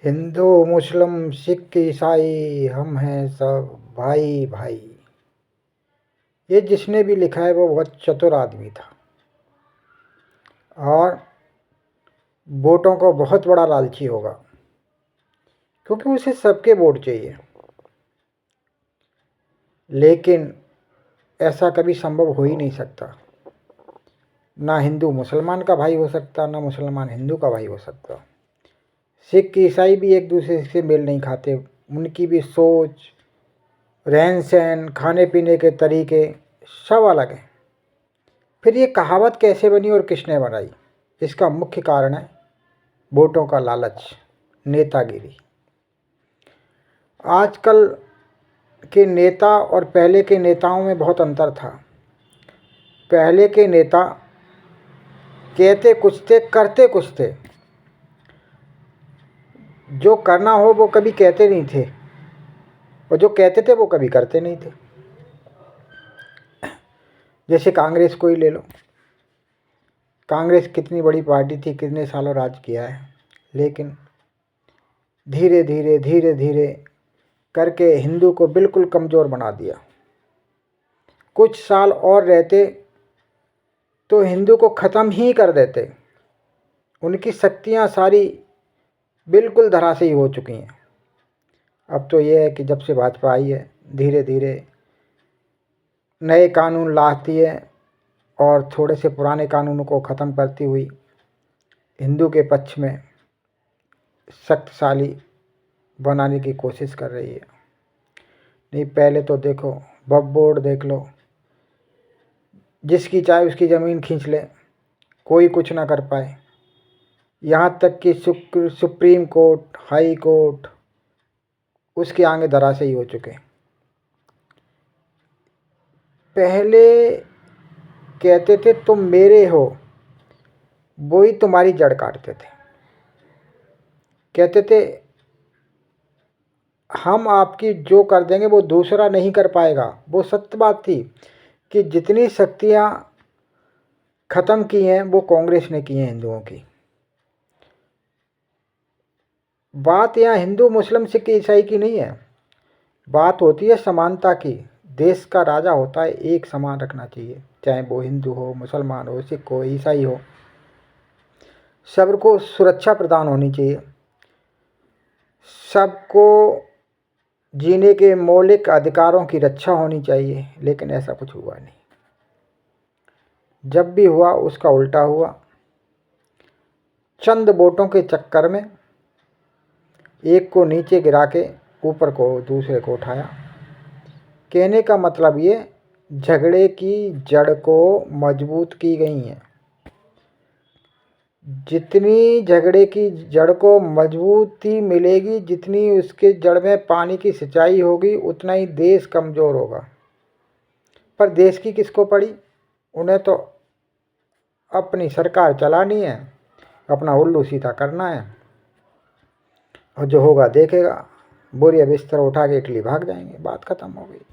हिंदू मुस्लिम सिख ईसाई हम हैं सब भाई भाई। ये जिसने भी लिखा है वो बहुत चतुर आदमी था और वोटों को बहुत बड़ा लालची होगा, क्योंकि उसे सबके वोट चाहिए। लेकिन ऐसा कभी संभव हो ही नहीं सकता। ना हिंदू मुसलमान का भाई हो सकता, ना मुसलमान हिंदू का भाई हो सकता। सिख ईसाई भी एक दूसरे से मेल नहीं खाते। उनकी भी सोच, रहन सहन, खाने पीने के तरीके सब अलग हैं। फिर ये कहावत कैसे बनी और किसने बनाई? इसका मुख्य कारण है वोटों का लालच, नेतागिरी। आजकल के नेता और पहले के नेताओं में बहुत अंतर था। पहले के नेता कहते कुछ थे, करते कुछ थे। जो करना हो वो कभी कहते नहीं थे, और जो कहते थे वो कभी करते नहीं थे। जैसे कांग्रेस को ही ले लो। कांग्रेस कितनी बड़ी पार्टी थी, कितने सालों राज किया है, लेकिन धीरे धीरे धीरे धीरे करके हिंदू को बिल्कुल कमज़ोर बना दिया। कुछ साल और रहते तो हिंदू को ख़त्म ही कर देते। उनकी शक्तियाँ सारी बिल्कुल धराशायी हो चुकी हैं। अब तो ये है कि जब से भाजपा आई है, धीरे धीरे नए कानून लाती है और थोड़े से पुराने कानूनों को ख़त्म करती हुई हिंदू के पक्ष में शक्तिशाली बनाने की कोशिश कर रही है। नहीं, पहले तो देखो, वक्फ बोर्ड देख लो, जिसकी चाहे उसकी ज़मीन खींच ले, कोई कुछ ना कर पाए। यहाँ तक कि सुप्रीम कोर्ट, हाई कोर्ट उसके आगे धराशायी हो चुके। पहले कहते थे तुम मेरे हो, वही तुम्हारी जड़ काटते थे। कहते थे हम आपकी जो कर देंगे वो दूसरा नहीं कर पाएगा। वो सत्य बात थी कि जितनी शक्तियाँ ख़त्म की हैं वो कांग्रेस ने की हैं हिंदुओं की। बात यहाँ हिंदू मुस्लिम सिख ईसाई की नहीं है, बात होती है समानता की। देश का राजा होता है एक समान रखना चाहिए, चाहे वो हिंदू हो, मुसलमान हो, सिख हो, ईसाई हो। सबको सुरक्षा प्रदान होनी चाहिए, सबको जीने के मौलिक अधिकारों की रक्षा होनी चाहिए। लेकिन ऐसा कुछ हुआ नहीं। जब भी हुआ उसका उल्टा हुआ। चंद वोटों के चक्कर में एक को नीचे गिरा के ऊपर को दूसरे को उठाया। कहने का मतलब ये, झगड़े की जड़ को मजबूत की गई है। जितनी झगड़े की जड़ को मजबूती मिलेगी, जितनी उसके जड़ में पानी की सिंचाई होगी, उतना ही देश कमज़ोर होगा। पर देश की किसको पड़ी? उन्हें तो अपनी सरकार चलानी है, अपना उल्लू सीधा करना है, और जो होगा देखेगा। बोरिया बिस्तर उठा के इटली भाग जाएंगे, बात ख़त्म हो गई।